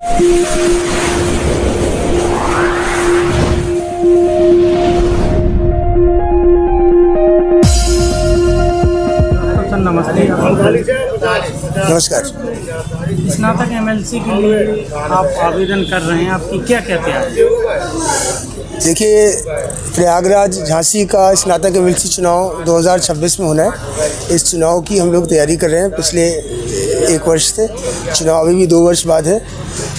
नमस्ते। नमस्कार। स्नातक एमएलसी के लिए आप आवेदन कर रहे हैं, आपकी क्या क्या तैयारी है? देखिए, प्रयागराज झांसी का स्नातक एमएलसी चुनाव 2026 में होना है। इस चुनाव की हम लोग तैयारी कर रहे हैं पिछले 1 वर्ष से। चुनाव अभी भी 2 वर्ष बाद है।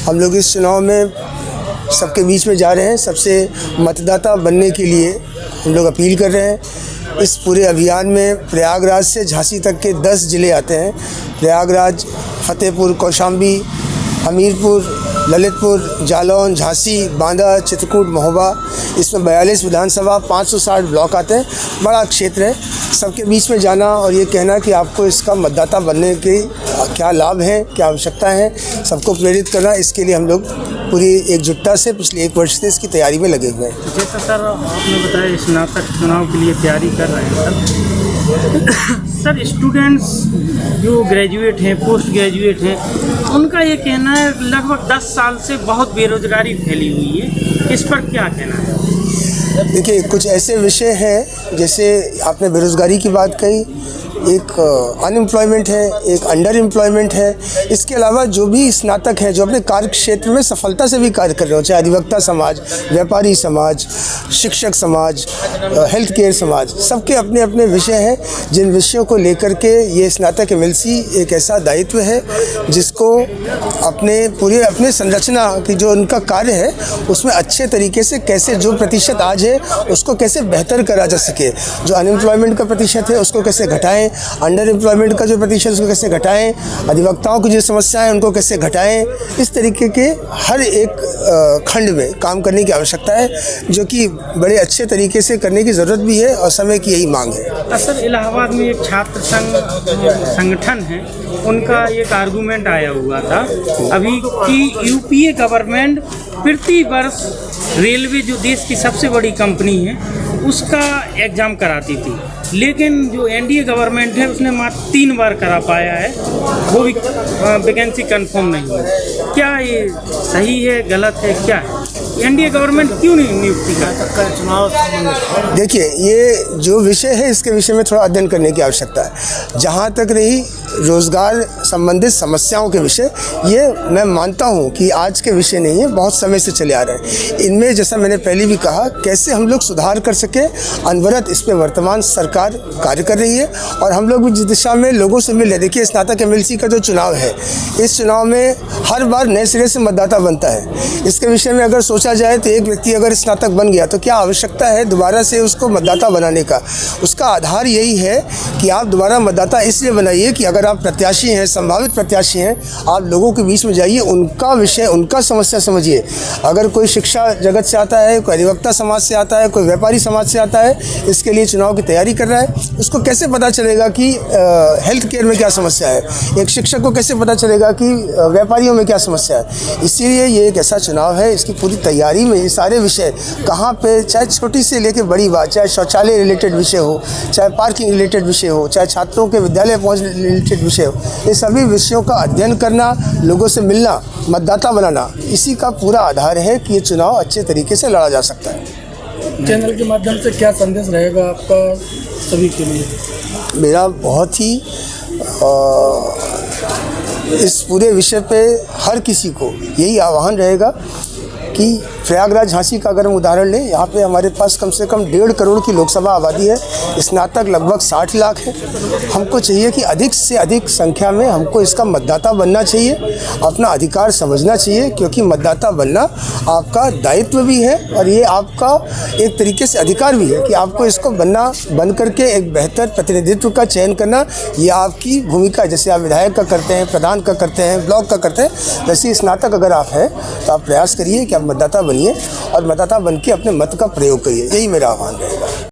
हम लोग इस चुनाव में सबके बीच में जा रहे हैं। सबसे मतदाता बनने के लिए हम लोग अपील कर रहे हैं। इस पूरे अभियान में प्रयागराज से झांसी तक के 10 ज़िले आते हैं। प्रयागराज, फतेहपुर, कौशाम्बी, हमीरपुर, ललितपुर, जालौन, झांसी, बांदा, चित्रकूट, महोबा, इसमें 42 विधानसभा, 560 ब्लॉक आते हैं। बड़ा क्षेत्र है। सबके बीच में जाना और ये कहना कि आपको इसका मतदाता बनने के क्या लाभ हैं, क्या आवश्यकता है, सबको प्रेरित करना, इसके लिए हम लोग पूरी एकजुटता से पिछले 1 वर्ष से इसकी तैयारी में लगे हुए हैं। जैसा सर आपने बताया स्नातक चुनाव के लिए तैयारी कर रहे हैं सर स्टूडेंट्स जो ग्रेजुएट हैं, पोस्ट ग्रेजुएट हैं, उनका ये कहना है लगभग 10 साल से बहुत बेरोजगारी फैली हुई है, इस पर क्या कहना है? देखिए, कुछ ऐसे विषय हैं, जैसे आपने बेरोज़गारी की बात कही, एक अनएम्प्लॉयमेंट है, एक अंडर एम्प्लॉयमेंट है। इसके अलावा जो भी स्नातक हैं, जो अपने कार्य क्षेत्र में सफलता से भी कार्य कर रहे हो, चाहे अधिवक्ता समाज, व्यापारी समाज, शिक्षक समाज, हेल्थ केयर समाज, सबके अपने अपने विषय हैं, जिन विषयों को लेकर के ये स्नातक एमएलसी एक ऐसा दायित्व है जिसको अपने संरचना की जो उनका कार्य है उसमें अच्छे तरीके से कैसे जो प्रतिशत आज है उसको कैसे बेहतर करा जा सके, जो अनएम्प्लॉयमेंट का प्रतिशत है उसको कैसे घटाएं, अंडर एम्प्लॉयमेंट का जो प्रतिशत उसको कैसे घटाएं, अधिवक्ताओं की जो समस्याएं उनको कैसे घटाएं, इस तरीके के हर एक खंड में काम करने की आवश्यकता है, जो कि बड़े अच्छे तरीके से करने की ज़रूरत भी है और समय की यही मांग है। सर इलाहाबाद में एक छात्र संगठन है, उनका एक आर्गूमेंट आया हुआ था अभी कि यूपीए गवर्नमेंट प्रति वर्ष रेलवे जो देश की सबसे बड़ी कंपनी है उसका एग्ज़ाम कराती थी, लेकिन जो एनडीए गवर्नमेंट है उसने मात्र 3 बार करा पाया है, वो भी वैकेंसी कंफर्म नहीं है। क्या ये सही है, गलत है, क्या है? एनडीए गवर्नमेंट क्यों नहीं नियुक्ति करता चुनाव? देखिए, ये जो विषय है इसके विषय में थोड़ा अध्ययन करने की आवश्यकता है। जहाँ तक रही रोज़गार संबंधित समस्याओं के विषय, ये मैं मानता हूँ कि आज के विषय नहीं है, बहुत समय से चले आ रहे हैं। इनमें जैसा मैंने पहले भी कहा, कैसे हम लोग सुधार कर सके, अनवरत इस पर वर्तमान सरकार कार्य कर रही है और हम लोग भी जिस दिशा में लोगों से मिले। देखिए, स्नातक एमएलसी का जो चुनाव है, इस चुनाव में हर बार नए सिरे से मतदाता बनता है। इसके विषय में अगर सोचा जाए तो एक व्यक्ति अगर स्नातक बन गया तो क्या आवश्यकता है दोबारा से उसको मतदाता बनाने का? उसका आधार यही है कि आप दोबारा मतदाता इसलिए बनाइए कि अगर आप प्रत्याशी हैं, संभावित प्रत्याशी हैं, आप लोगों के बीच में जाइए, उनका विषय, उनका समस्या समझिए। अगर कोई शिक्षा जगत से आता है, कोई अधिवक्ता समाज से आता है, कोई व्यापारी समाज से आता है, इसके लिए चुनाव की तैयारी कर रहा है, उसको कैसे पता चलेगा कि हेल्थ केयर में क्या समस्या है? एक शिक्षक को कैसे पता चलेगा कि व्यापारियों में क्या समस्या है? इसीलिए ये एक ऐसा चुनाव है, इसकी पूरी तैयारी में ये सारे विषय कहाँ पे, चाहे छोटी से लेकर बड़ी बात, चाहे शौचालय रिलेटेड विषय हो, चाहे पार्किंग रिलेटेड विषय हो, चाहे छात्रों के विद्यालय पहुँच रिलेटेड विषय हो, ये सभी विषयों का अध्ययन करना, लोगों से मिलना, मतदाता बनाना, इसी का पूरा आधार है कि ये चुनाव अच्छे तरीके से लड़ा जा सकता है। चैनल के माध्यम से क्या संदेश रहेगा आपका सभी के लिए? मेरा बहुत ही इस पूरे विषय पे हर किसी को यही आह्वान रहेगा कि प्रयागराज झांसी का अगर हम उदाहरण लें, यहाँ पे हमारे पास कम से कम 1.5 करोड़ की लोकसभा आबादी है, स्नातक लगभग 60 लाख है। हमको चाहिए कि अधिक से अधिक संख्या में हमको इसका मतदाता बनना चाहिए, अपना अधिकार समझना चाहिए, क्योंकि मतदाता बनना आपका दायित्व भी है और ये आपका एक तरीके से अधिकार भी है कि आपको इसको बन करके एक बेहतर प्रतिनिधित्व का चयन करना, ये आपकी भूमिका। जैसे आप विधायक का करते हैं, प्रधान का करते हैं, ब्लॉक का करते हैं, वैसे स्नातक अगर आप हैं तो आप प्रयास करिए कि आप मतदाता बनिए और मतदाता बनके अपने मत का प्रयोग करिए। यही मेरा आह्वान रहेगा।